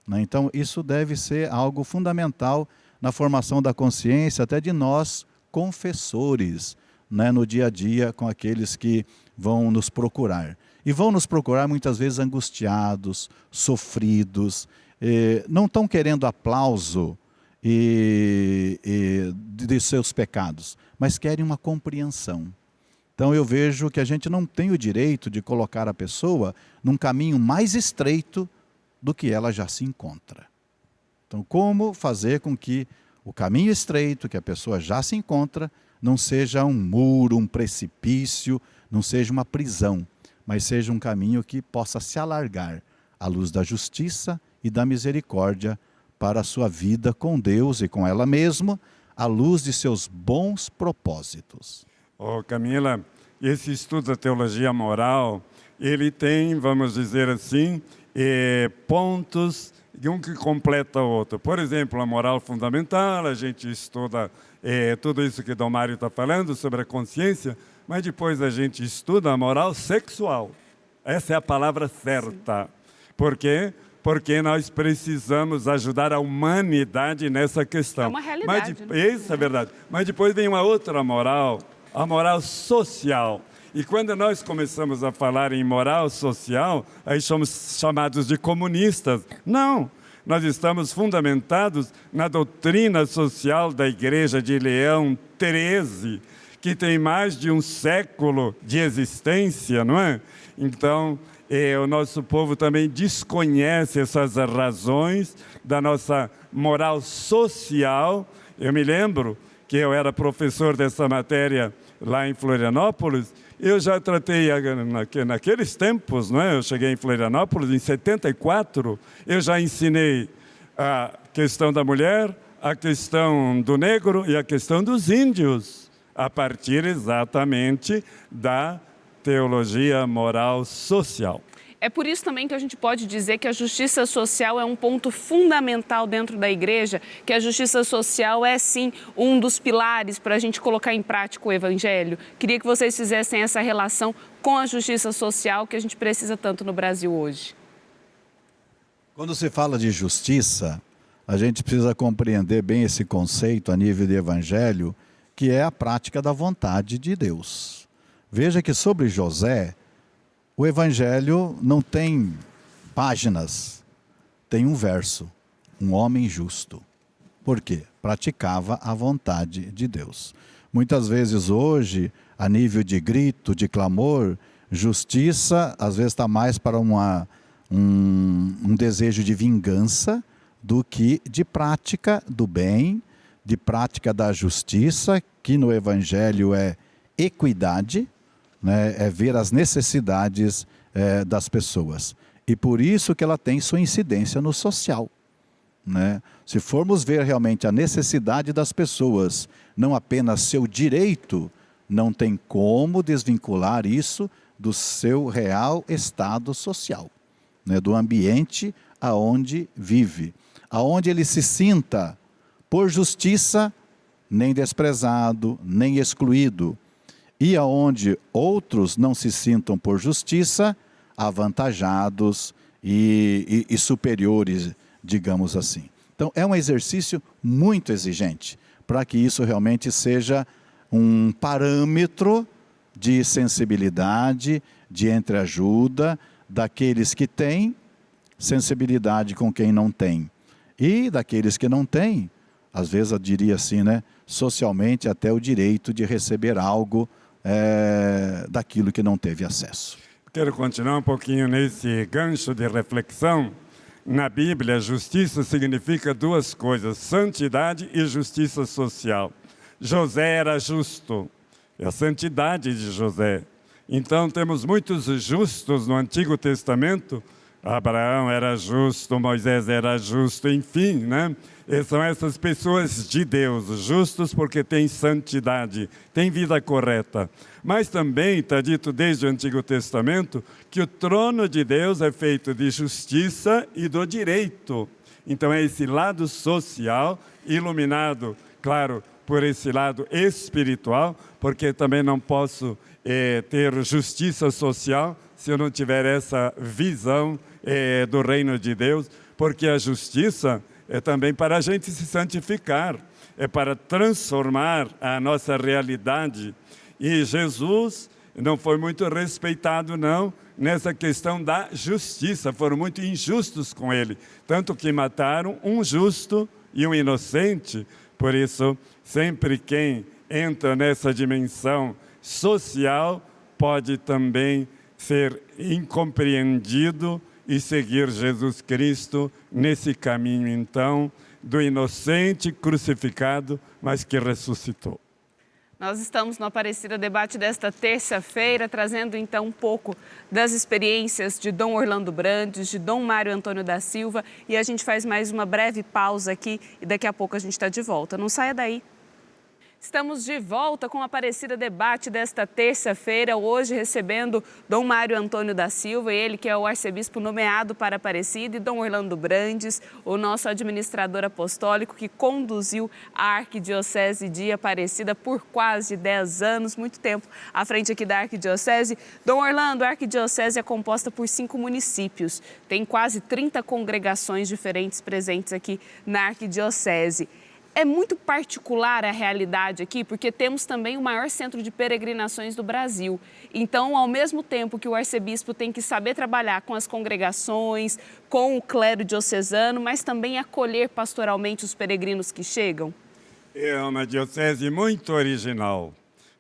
né? Então isso deve ser algo fundamental na formação da consciência, até de nós confessores, né? No dia a dia com aqueles que vão nos procurar. E vão nos procurar muitas vezes angustiados, sofridos, não estão querendo aplauso de seus pecados, mas querem uma compreensão. Então eu vejo que a gente não tem o direito de colocar a pessoa num caminho mais estreito do que ela já se encontra. Então como fazer com que o caminho estreito que a pessoa já se encontra não seja um muro, um precipício, não seja uma prisão, mas seja um caminho que possa se alargar à luz da justiça e da misericórdia para a sua vida com Deus e com ela mesma, à luz de seus bons propósitos. Camila, esse estudo da teologia moral, ele tem, vamos dizer assim, pontos de um que completa o outro. Por exemplo, a moral fundamental, a gente estuda tudo isso que Dom Mário está falando sobre a consciência, mas depois a gente estuda a moral sexual. Essa é a palavra certa. Por quê? Porque nós precisamos ajudar a humanidade nessa questão. É uma realidade. Isso é verdade. Mas depois vem uma outra moral, a moral social. E quando nós começamos a falar em moral social, aí somos chamados de comunistas. Não, nós estamos fundamentados na doutrina social da Igreja de Leão XIII, que tem mais de um século de existência, não é? Então, o nosso povo também desconhece essas razões da nossa moral social. Eu me lembro que eu era professor dessa matéria lá em Florianópolis. Eu já tratei, naqueles tempos, não é? Eu cheguei em Florianópolis em 74, eu já ensinei a questão da mulher, a questão do negro e a questão dos índios, a partir exatamente da teologia moral social. É por isso também que a gente pode dizer que a justiça social é um ponto fundamental dentro da igreja, que a justiça social é, sim, um dos pilares para a gente colocar em prática o evangelho. Queria que vocês fizessem essa relação com a justiça social que a gente precisa tanto no Brasil hoje. Quando se fala de justiça, a gente precisa compreender bem esse conceito a nível de evangelho, que é a prática da vontade de Deus. Veja que sobre José, o evangelho não tem páginas, tem um verso, um homem justo. Por quê? Praticava a vontade de Deus. Muitas vezes hoje, a nível de grito, de clamor, justiça às vezes está mais para um desejo de vingança do que de prática do bem, de prática da justiça, que no evangelho é equidade, né, é ver as necessidades das pessoas. E por isso que ela tem sua incidência no social, né? Se formos ver realmente a necessidade das pessoas, não apenas seu direito, não tem como desvincular isso do seu real estado social, né, do ambiente aonde vive, aonde ele se sinta por justiça nem desprezado, nem excluído, e aonde outros não se sintam por justiça, avantajados e superiores, digamos assim. Então é um exercício muito exigente, para que isso realmente seja um parâmetro de sensibilidade, de entreajuda, daqueles que têm sensibilidade com quem não tem. E daqueles que não têm, às vezes eu diria assim, né, socialmente até o direito de receber algo daquilo que não teve acesso. Quero continuar um pouquinho nesse gancho de reflexão. Na Bíblia, justiça significa duas coisas, santidade e justiça social. José era justo, é a santidade de José. Então temos muitos justos no Antigo Testamento. Abraão era justo, Moisés era justo, enfim, né? E são essas pessoas de Deus, justos porque têm santidade, têm vida correta. Mas também está dito desde o Antigo Testamento que o trono de Deus é feito de justiça e do direito. Então é esse lado social, iluminado, claro, por esse lado espiritual, porque também não posso ter justiça social se eu não tiver essa visão do reino de Deus, porque a justiça é também para a gente se santificar, é para transformar a nossa realidade. E Jesus não foi muito respeitado, não, nessa questão da justiça. Foram muito injustos com ele, tanto que mataram um justo e um inocente. Por isso, sempre quem entra nessa dimensão social pode também ser incompreendido e seguir Jesus Cristo nesse caminho, então, do inocente crucificado, mas que ressuscitou. Nós estamos no Aparecida Debate desta terça-feira, trazendo então um pouco das experiências de Dom Orlando Brandes, de Dom Mário Antônio da Silva, e a gente faz mais uma breve pausa aqui e daqui a pouco a gente está de volta. Não saia daí. Estamos de volta com o Aparecida Debate desta terça-feira, hoje recebendo Dom Mário Antônio da Silva, ele que é o arcebispo nomeado para Aparecida, e Dom Orlando Brandes, o nosso administrador apostólico que conduziu a Arquidiocese de Aparecida por quase 10 anos, muito tempo à frente aqui da Arquidiocese. Dom Orlando, a Arquidiocese é composta por 5 municípios, tem quase 30 congregações diferentes presentes aqui na Arquidiocese. É muito particular a realidade aqui, porque temos também o maior centro de peregrinações do Brasil. Então, ao mesmo tempo que o arcebispo tem que saber trabalhar com as congregações, com o clero diocesano, mas também acolher pastoralmente os peregrinos que chegam? É uma diocese muito original.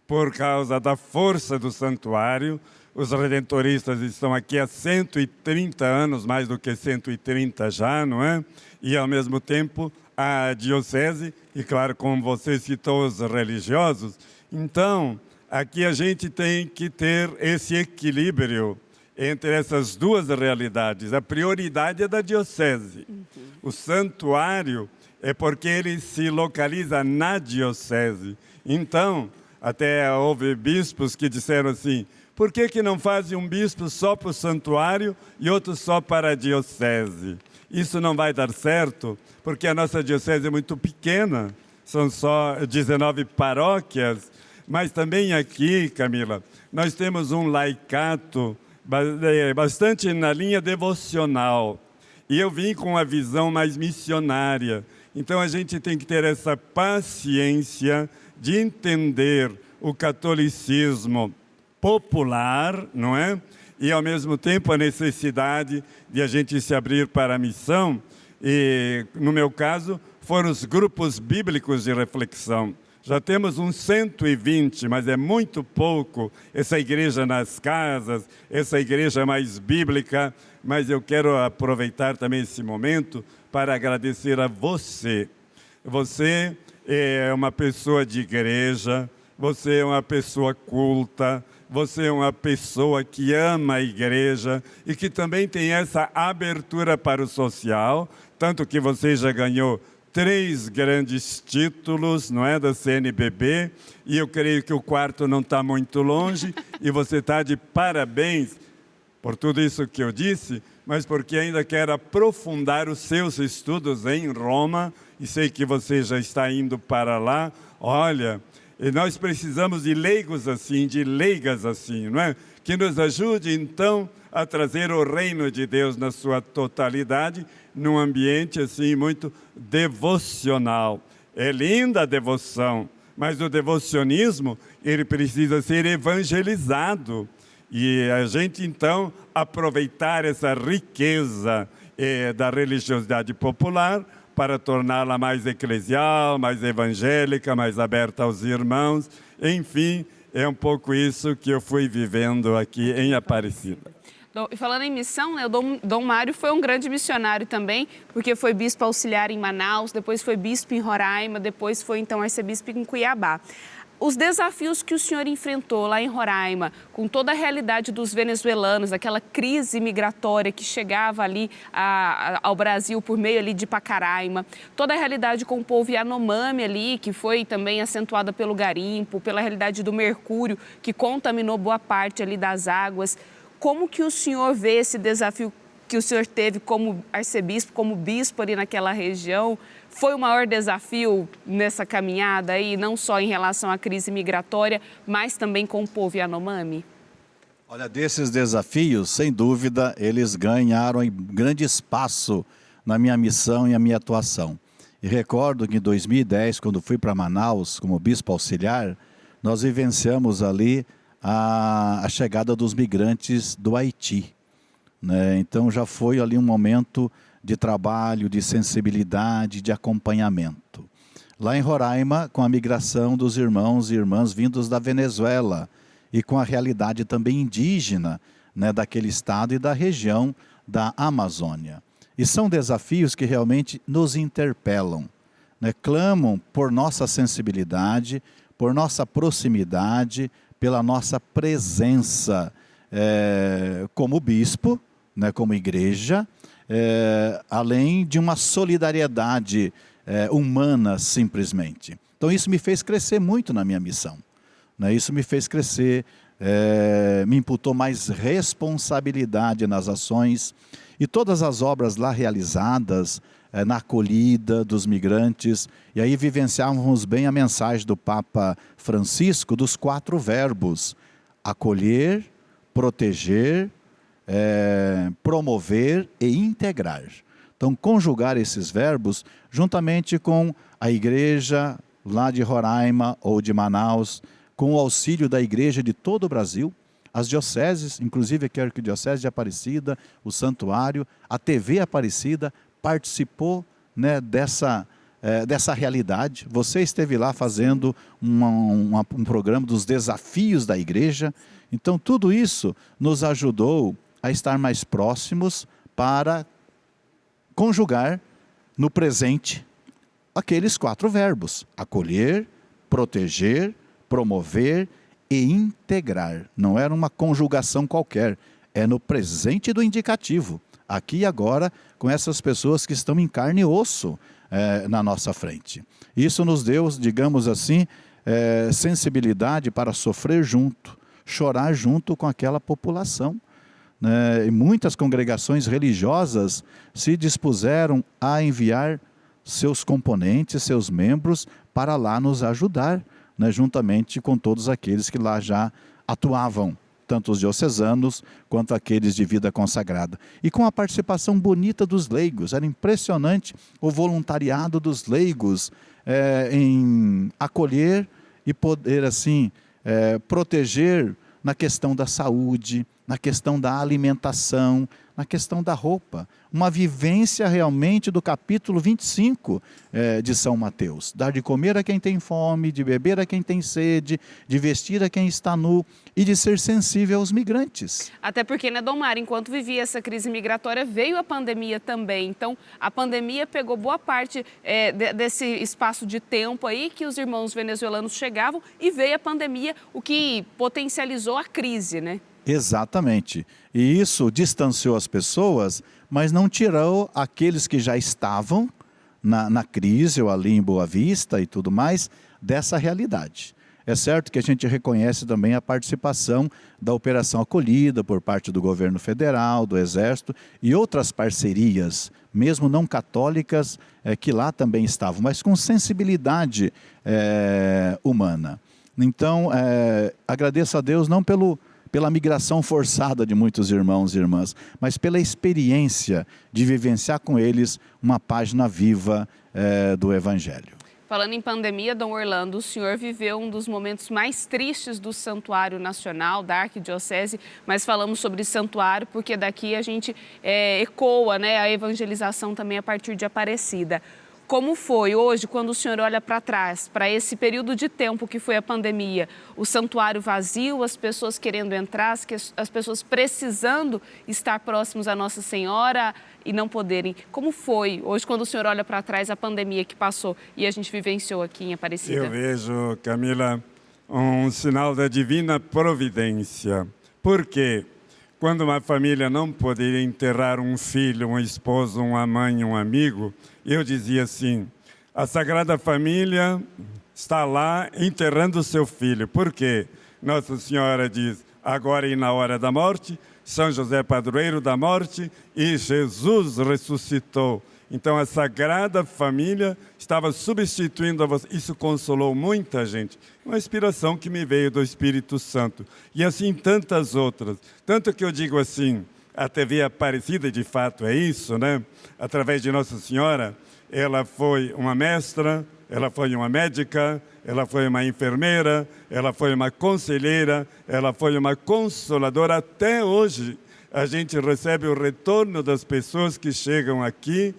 Por causa da força do santuário, os redentoristas estão aqui há 130 anos, mais do que 130 já, não é? E, ao mesmo tempo, a diocese, e claro, como você citou, os religiosos. Então, aqui a gente tem que ter esse equilíbrio entre essas duas realidades. A prioridade é da diocese. O santuário é porque ele se localiza na diocese. Então, até houve bispos que disseram assim: por que não fazem um bispo só para o santuário e outro só para a diocese? Isso não vai dar certo, porque a nossa diocese é muito pequena, são só 19 paróquias, mas também aqui, Camila, nós temos um laicato bastante na linha devocional, e eu vim com uma visão mais missionária. Então a gente tem que ter essa paciência de entender o catolicismo popular, não é? E, ao mesmo tempo, a necessidade de a gente se abrir para a missão. E, no meu caso, foram os grupos bíblicos de reflexão. Já temos uns 120, mas é muito pouco, essa igreja nas casas, essa igreja mais bíblica. Mas eu quero aproveitar também esse momento para agradecer a você. Você é uma pessoa de igreja, você é uma pessoa culta, você é uma pessoa que ama a igreja e que também tem essa abertura para o social, tanto que você já ganhou 3 grandes títulos, não é, da CNBB, e eu creio que o 4º não está muito longe, e você está de parabéns por tudo isso que eu disse, mas porque ainda quer aprofundar os seus estudos em Roma, e sei que você já está indo para lá. Olha, e nós precisamos de leigos assim, de leigas assim, não é? Que nos ajude, então, a trazer o reino de Deus na sua totalidade, num ambiente assim muito devocional. É linda a devoção, mas o devocionismo, ele precisa ser evangelizado. E a gente, então, aproveitar essa riqueza da religiosidade popular para torná-la mais eclesial, mais evangélica, mais aberta aos irmãos. Enfim, é um pouco isso que eu fui vivendo aqui em Aparecida. E falando em missão, né, o Dom Mário foi um grande missionário também, porque foi bispo auxiliar em Manaus, depois foi bispo em Roraima, depois foi então arcebispo em Cuiabá. Os desafios que o senhor enfrentou lá em Roraima, com toda a realidade dos venezuelanos, aquela crise migratória que chegava ali ao Brasil por meio ali de Pacaraima, toda a realidade com o povo Yanomami ali, que foi também acentuada pelo garimpo, pela realidade do mercúrio, que contaminou boa parte ali das águas. Como que o senhor vê esse desafio que o senhor teve como arcebispo, como bispo ali naquela região? Foi o maior desafio nessa caminhada aí, não só em relação à crise migratória, mas também com o povo Yanomami? Olha, desses desafios, sem dúvida, eles ganharam grande espaço na minha missão e a minha atuação. E recordo que em 2010, quando fui para Manaus como bispo auxiliar, nós vivenciamos ali a chegada dos migrantes do Haiti, né? Então já foi ali um momento de trabalho, de sensibilidade, de acompanhamento. Lá em Roraima, com a migração dos irmãos e irmãs vindos da Venezuela e com a realidade também indígena, né, daquele estado e da região da Amazônia. E são desafios que realmente nos interpelam, né? Clamam por nossa sensibilidade, por nossa proximidade, pela nossa presença como bispo, né, como igreja, além de uma solidariedade humana simplesmente. Então isso me fez crescer muito na minha missão, né? Isso me fez crescer, me imputou mais responsabilidade nas ações e todas as obras lá realizadas, na acolhida dos migrantes, e aí vivenciávamos bem a mensagem do Papa Francisco dos 4 verbos: acolher, proteger, promover e integrar. Então, conjugar esses verbos juntamente com a igreja lá de Roraima ou de Manaus, com o auxílio da igreja de todo o Brasil, as dioceses, inclusive aqui a Arquidiocese de Aparecida, o Santuário, a TV Aparecida, participou, né, dessa realidade. Você esteve lá fazendo um programa dos desafios da igreja. Então, tudo isso nos ajudou a estar mais próximos para conjugar no presente aqueles 4 verbos: acolher, proteger, promover e integrar. Não era uma conjugação qualquer, é no presente do indicativo, aqui e agora, com essas pessoas que estão em carne e osso na nossa frente. Isso nos deu, digamos assim, sensibilidade para sofrer junto, chorar junto com aquela população, né? E muitas congregações religiosas se dispuseram a enviar seus componentes, seus membros, para lá nos ajudar, né? Juntamente com todos aqueles que lá já atuavam, tanto os diocesanos quanto aqueles de vida consagrada. E com a participação bonita dos leigos, era impressionante o voluntariado dos leigos em acolher e poder assim proteger na questão da saúde, na questão da alimentação, na questão da roupa. Uma vivência realmente do capítulo 25 de São Mateus. Dar de comer a quem tem fome, de beber a quem tem sede, de vestir a quem está nu e de ser sensível aos migrantes. Até porque, né, Dom Mário, enquanto vivia essa crise migratória, veio a pandemia também. Então, a pandemia pegou boa parte desse espaço de tempo aí que os irmãos venezuelanos chegavam, e veio a pandemia, o que potencializou a crise, né? Exatamente. E isso distanciou as pessoas, mas não tirou aqueles que já estavam na crise ou ali em Boa Vista e tudo mais, dessa realidade. É certo que a gente reconhece também a participação da Operação Acolhida por parte do governo federal, do Exército e outras parcerias, mesmo não católicas, que lá também estavam, mas com sensibilidade humana. Então, agradeço a Deus não pela migração forçada de muitos irmãos e irmãs, mas pela experiência de vivenciar com eles uma página viva do Evangelho. Falando em pandemia, Dom Orlando, o senhor viveu um dos momentos mais tristes do Santuário Nacional, da Arquidiocese, mas falamos sobre santuário porque daqui a gente ecoa, né, a evangelização também a partir de Aparecida. Como foi hoje, quando o senhor olha para trás, para esse período de tempo que foi a pandemia, o santuário vazio, as pessoas querendo entrar, as pessoas precisando estar próximos à Nossa Senhora e não poderem. Como foi hoje, quando o senhor olha para trás, a pandemia que passou e a gente vivenciou aqui em Aparecida? Eu vejo, Camila, um sinal da divina providência. Por quê? Quando uma família não poderia enterrar um filho, um esposo, uma mãe, um amigo, eu dizia assim, a Sagrada Família está lá enterrando o seu filho. Por quê? Nossa Senhora diz, agora e na hora da morte, São José padroeiro da morte e Jesus ressuscitou. Então a Sagrada Família estava substituindo a você. Isso consolou muita gente. Uma inspiração que me veio do Espírito Santo. E assim tantas outras. Tanto que eu digo assim, a TV Aparecida de fato é isso, né? Através de Nossa Senhora, ela foi uma mestra, ela foi uma médica, ela foi uma enfermeira, ela foi uma conselheira, ela foi uma consoladora. Até hoje a gente recebe o retorno das pessoas que chegam aqui.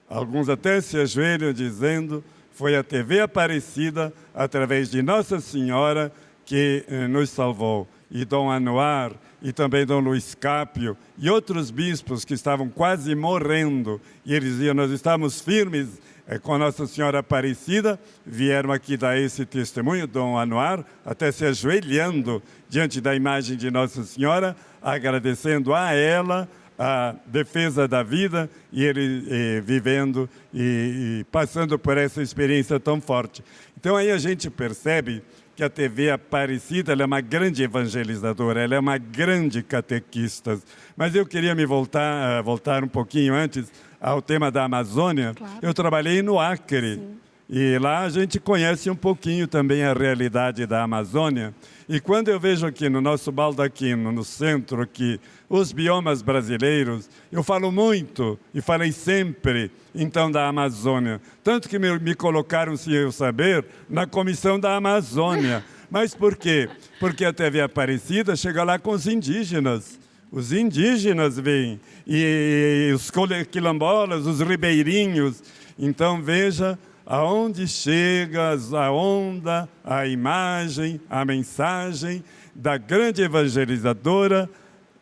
Alguns até se ajoelham dizendo, foi a TV Aparecida, através de Nossa Senhora, que nos salvou. E Dom Anuar, e também Dom Luiz Cápio, e outros bispos que estavam quase morrendo. E eles diziam, nós estamos firmes com Nossa Senhora Aparecida, vieram aqui dar esse testemunho, Dom Anuar, até se ajoelhando diante da imagem de Nossa Senhora, agradecendo a ela, a defesa da vida, e ele vivendo e passando por essa experiência tão forte. Então aí a gente percebe que a TV Aparecida ela é uma grande evangelizadora, ela é uma grande catequista. Mas eu queria me voltar um pouquinho antes ao tema da Amazônia. Claro. Eu trabalhei no Acre. Sim. E lá a gente conhece um pouquinho também a realidade da Amazônia. E quando eu vejo aqui no nosso baldaquino, no centro aqui, os biomas brasileiros, eu falo muito e falei sempre, então, da Amazônia. Tanto que me colocaram, se eu saber, na Comissão da Amazônia. Mas por quê? Porque a TV Aparecida chega lá com os indígenas. Os indígenas vêm, e os quilombolas, os ribeirinhos. Então, veja aonde chega a onda, a imagem, a mensagem da grande evangelizadora,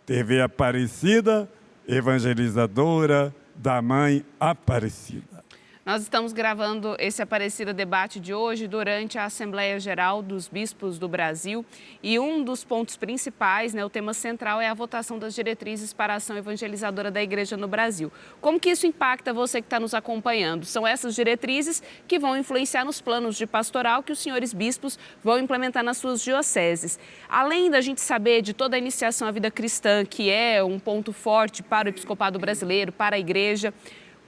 TV Aparecida, evangelizadora da Mãe Aparecida. Nós estamos gravando esse Aparecida Debate de hoje durante a Assembleia Geral dos Bispos do Brasil e um dos pontos principais, o tema central é a votação das diretrizes para a ação evangelizadora da Igreja no Brasil. Como que isso impacta você que está nos acompanhando? São essas diretrizes que vão influenciar nos planos de pastoral que os senhores bispos vão implementar nas suas dioceses. Além da gente saber de toda a iniciação à vida cristã, que é um ponto forte para o episcopado brasileiro, para a Igreja,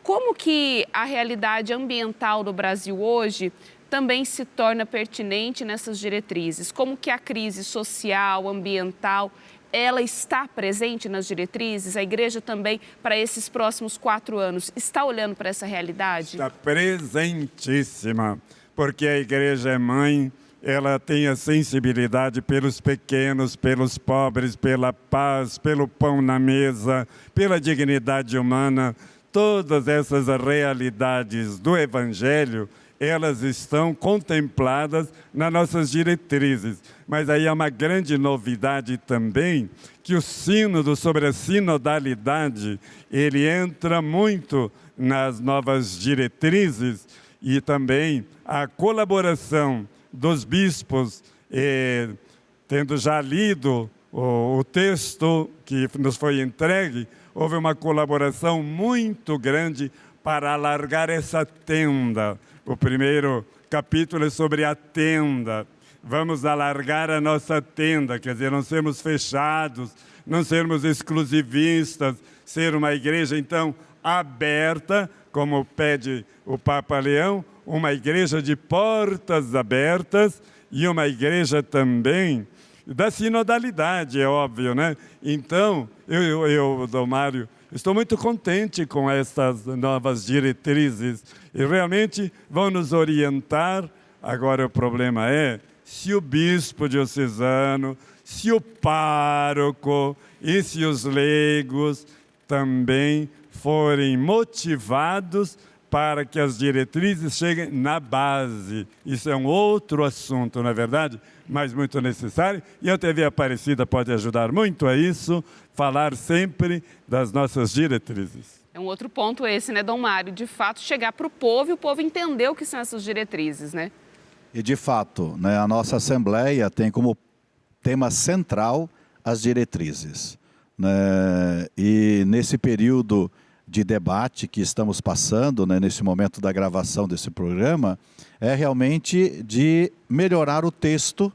como que a realidade ambiental do Brasil hoje também se torna pertinente nessas diretrizes? Como que a crise social, ambiental, ela está presente nas diretrizes? A Igreja também, para esses próximos 4 anos, está olhando para essa realidade? Está presentíssima, porque a Igreja é mãe, ela tem a sensibilidade pelos pequenos, pelos pobres, pela paz, pelo pão na mesa, pela dignidade humana. Todas essas realidades do Evangelho, elas estão contempladas nas nossas diretrizes. Mas aí é uma grande novidade também, que o sínodo sobre a sinodalidade, ele entra muito nas novas diretrizes e também a colaboração dos bispos, tendo já lido o texto que nos foi entregue, houve uma colaboração muito grande para alargar essa tenda. O primeiro capítulo é sobre a tenda. Vamos alargar a nossa tenda, quer dizer, não sermos fechados, não sermos exclusivistas, ser uma igreja, então, aberta, como pede o Papa Leão, uma igreja de portas abertas e uma igreja também da sinodalidade, é óbvio, né? Então, eu, Dom Mário, estou muito contente com essas novas diretrizes e realmente vão nos orientar. Agora o problema é se o bispo diocesano, se o pároco e se os leigos também forem motivados para que as diretrizes cheguem na base. Isso é um outro assunto, não é verdade? Mas muito necessário. E a TV Aparecida pode ajudar muito a isso, falar sempre das nossas diretrizes. É um outro ponto esse, né, Dom Mário? De fato, chegar para o povo e o povo entender o que são essas diretrizes, né? E de fato, né, a nossa Assembleia tem como tema central as diretrizes, né? E nesse período de debate que estamos passando, né, nesse momento da gravação desse programa, é realmente de melhorar o texto,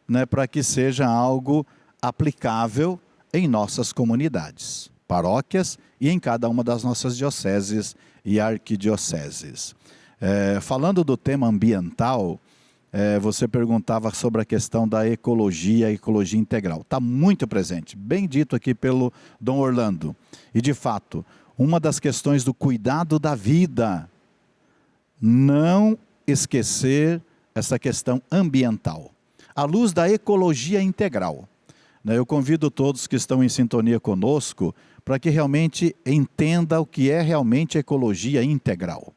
né, para que seja algo aplicável em nossas comunidades, paróquias e em cada uma das nossas dioceses e arquidioceses. Falando do tema ambiental, você perguntava sobre a questão da ecologia integral. Está muito presente, bem dito aqui pelo Dom Orlando. E de fato, uma das questões do cuidado da vida, não esquecer essa questão ambiental, à luz da ecologia integral. Eu convido todos que estão em sintonia conosco para que realmente entenda o que é realmente ecologia integral.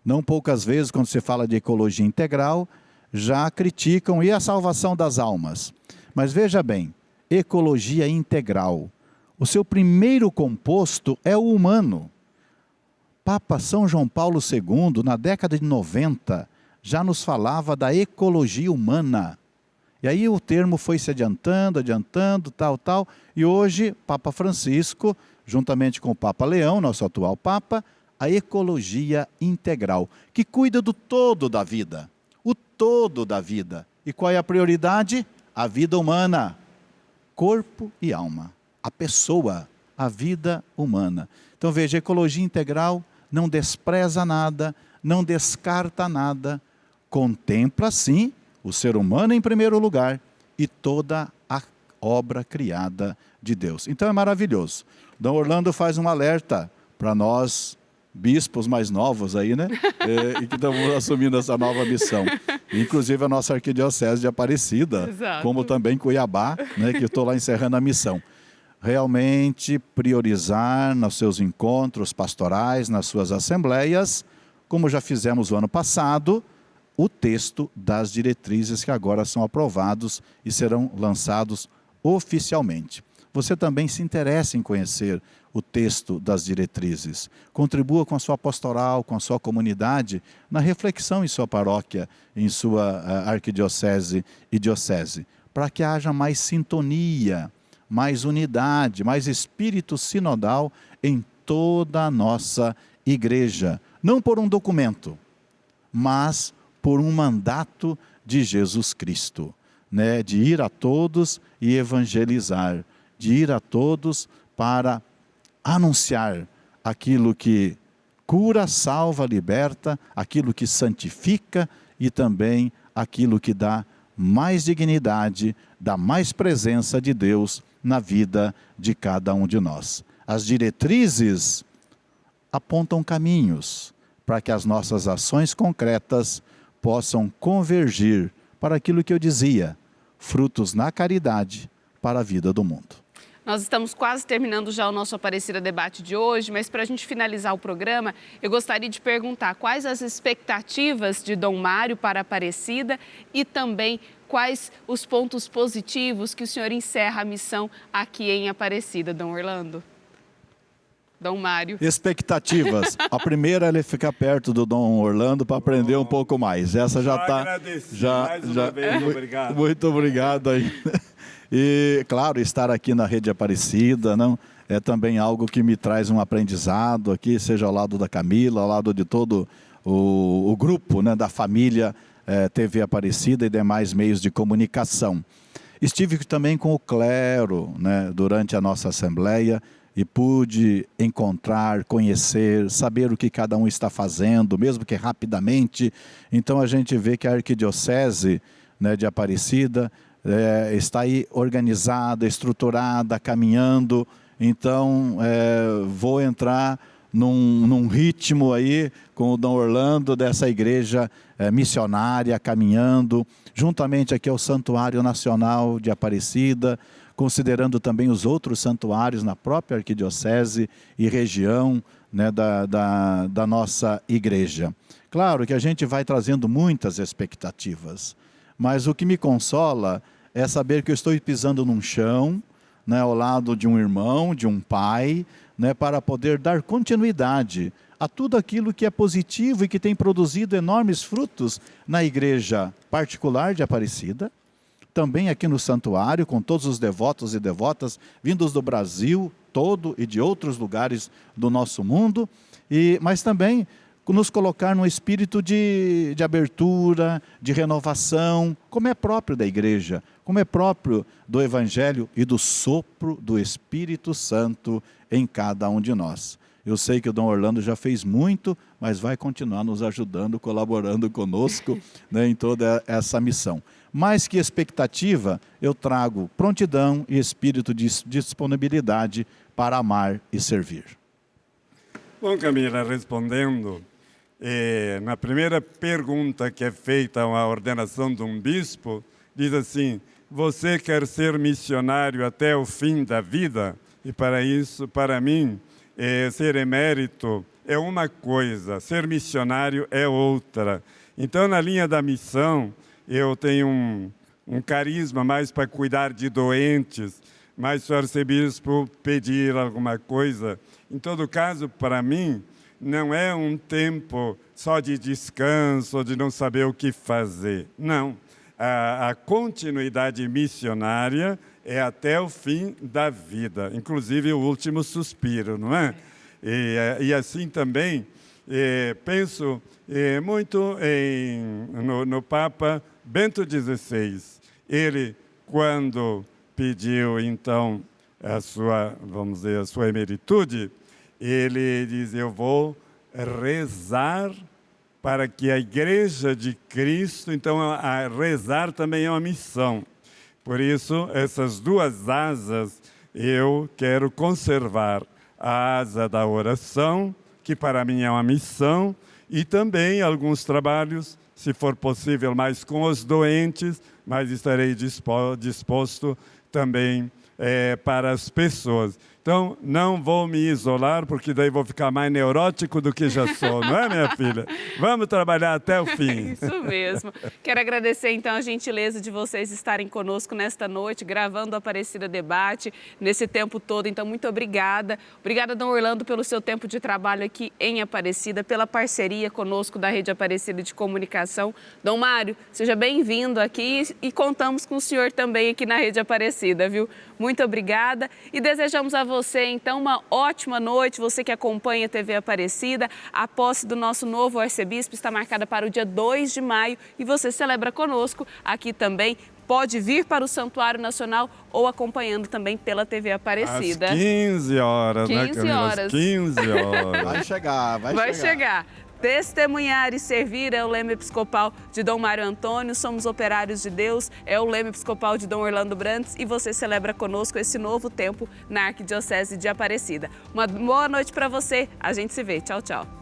Não poucas vezes, quando se fala de ecologia integral, já criticam e a salvação das almas. Mas veja bem, ecologia integral. O seu primeiro composto é o humano. Papa São João Paulo II, na década de 90, já nos falava da ecologia humana. E aí o termo foi se adiantando, tal. E hoje, Papa Francisco, juntamente com o Papa Leão, nosso atual Papa, a ecologia integral, que cuida do todo da vida. O todo da vida. E qual é a prioridade? A vida humana. Corpo e alma. A pessoa, a vida humana. Então veja, ecologia integral não despreza nada, não descarta nada, contempla sim o ser humano em primeiro lugar e toda a obra criada de Deus. Então é maravilhoso. Dom Orlando faz um alerta para nós, bispos mais novos aí, né? E que estamos assumindo essa nova missão. Inclusive a nossa arquidiocese de Aparecida, Exato. como também Cuiabá, né? Que eu estou lá encerrando a missão. Realmente priorizar nos seus encontros pastorais, nas suas assembleias, como já fizemos o ano passado, o texto das diretrizes que agora são aprovados e serão lançados oficialmente. Você também se interessa em conhecer o texto das diretrizes. Contribua com a sua pastoral, com a sua comunidade, na reflexão em sua paróquia, em sua arquidiocese e diocese, para que haja mais sintonia, mais unidade, mais espírito sinodal em toda a nossa igreja. Não por um documento, mas por um mandato de Jesus Cristo, né? De ir a todos e evangelizar, de ir a todos para anunciar aquilo que cura, salva, liberta, aquilo que santifica e também aquilo que dá mais dignidade, dá mais presença de Deus na vida de cada um de nós. As diretrizes apontam caminhos para que as nossas ações concretas possam convergir para aquilo que eu dizia, frutos na caridade para a vida do mundo. Nós estamos quase terminando já o nosso Aparecida Debate de hoje, mas para a gente finalizar o programa, eu gostaria de perguntar quais as expectativas de Dom Mário para a Aparecida e também quais os pontos positivos que o senhor encerra a missão aqui em Aparecida, Dom Orlando. Dom Mário. Expectativas. A primeira é ficar perto do Dom Orlando para aprender um pouco mais. Essa já está. Obrigado. Muito obrigado aí. E, claro, estar aqui na Rede Aparecida não, é também algo que me traz um aprendizado aqui, seja ao lado da Camila, ao lado de todo o grupo, né, da família TV Aparecida e demais meios de comunicação. Estive também com o clero, né, durante a nossa assembleia e pude encontrar, conhecer, saber o que cada um está fazendo, mesmo que rapidamente. Então a gente vê que a arquidiocese, né, de Aparecida está aí organizada, estruturada, caminhando. Então vou entrar num ritmo aí com o Dom Orlando dessa igreja missionária caminhando, juntamente aqui ao Santuário Nacional de Aparecida, considerando também os outros santuários na própria arquidiocese e região, né, da nossa igreja. Claro que a gente vai trazendo muitas expectativas, mas o que me consola é saber que eu estou pisando num chão, né, ao lado de um irmão, de um pai, né, para poder dar continuidade a tudo aquilo que é positivo e que tem produzido enormes frutos na igreja particular de Aparecida, também aqui no santuário, com todos os devotos e devotas vindos do Brasil todo e de outros lugares do nosso mundo, mas também nos colocar num espírito de abertura, de renovação, como é próprio da igreja, como é próprio do Evangelho e do sopro do Espírito Santo em cada um de nós. Eu sei que o Dom Orlando já fez muito, mas vai continuar nos ajudando, colaborando conosco, né, em toda essa missão. Mais que expectativa, eu trago prontidão e espírito de disponibilidade para amar e servir. Bom, Camila, respondendo, na primeira pergunta que é feita à ordenação de um bispo, diz assim: você quer ser missionário até o fim da vida? E para isso, para mim, ser emérito é uma coisa, ser missionário é outra. Então, na linha da missão, eu tenho um carisma mais para cuidar de doentes, mas se o arcebispo pedir alguma coisa, em todo caso, para mim, não é um tempo só de descanso, de não saber o que fazer. Não. A continuidade missionária é até o fim da vida, inclusive o último suspiro, não é? E assim também, penso muito no Papa Bento XVI. Ele, quando pediu, então, a sua emeritude, ele diz: eu vou rezar para que a Igreja de Cristo, então a rezar também é uma missão. Por isso, essas duas asas eu quero conservar: a asa da oração, que para mim é uma missão, e também alguns trabalhos, se for possível, mais com os doentes, mas estarei disposto também para as pessoas. Então, não vou me isolar, porque daí vou ficar mais neurótico do que já sou, não é, minha filha? Vamos trabalhar até o fim. Isso mesmo. Quero agradecer, então, a gentileza de vocês estarem conosco nesta noite, gravando o Aparecida Debate, nesse tempo todo. Então, muito obrigada. Obrigada, Dom Orlando, pelo seu tempo de trabalho aqui em Aparecida, pela parceria conosco da Rede Aparecida de Comunicação. Dom Mário, seja bem-vindo aqui e contamos com o senhor também aqui na Rede Aparecida, viu? Muito obrigada e desejamos a você, então, uma ótima noite. Você que acompanha a TV Aparecida, a posse do nosso novo arcebispo está marcada para o dia 2 de maio e você celebra conosco aqui também. Pode vir para o Santuário Nacional ou acompanhando também pela TV Aparecida. Às 15 horas, 15 né, Camila? horas. Às 15 horas. Vai chegar. Testemunhar e servir é o lema episcopal de Dom Mário Antônio. Somos operários de Deus, é o lema episcopal de Dom Orlando Brandes e você celebra conosco esse novo tempo na Arquidiocese de Aparecida. Uma boa noite para você. A gente se vê. Tchau, tchau.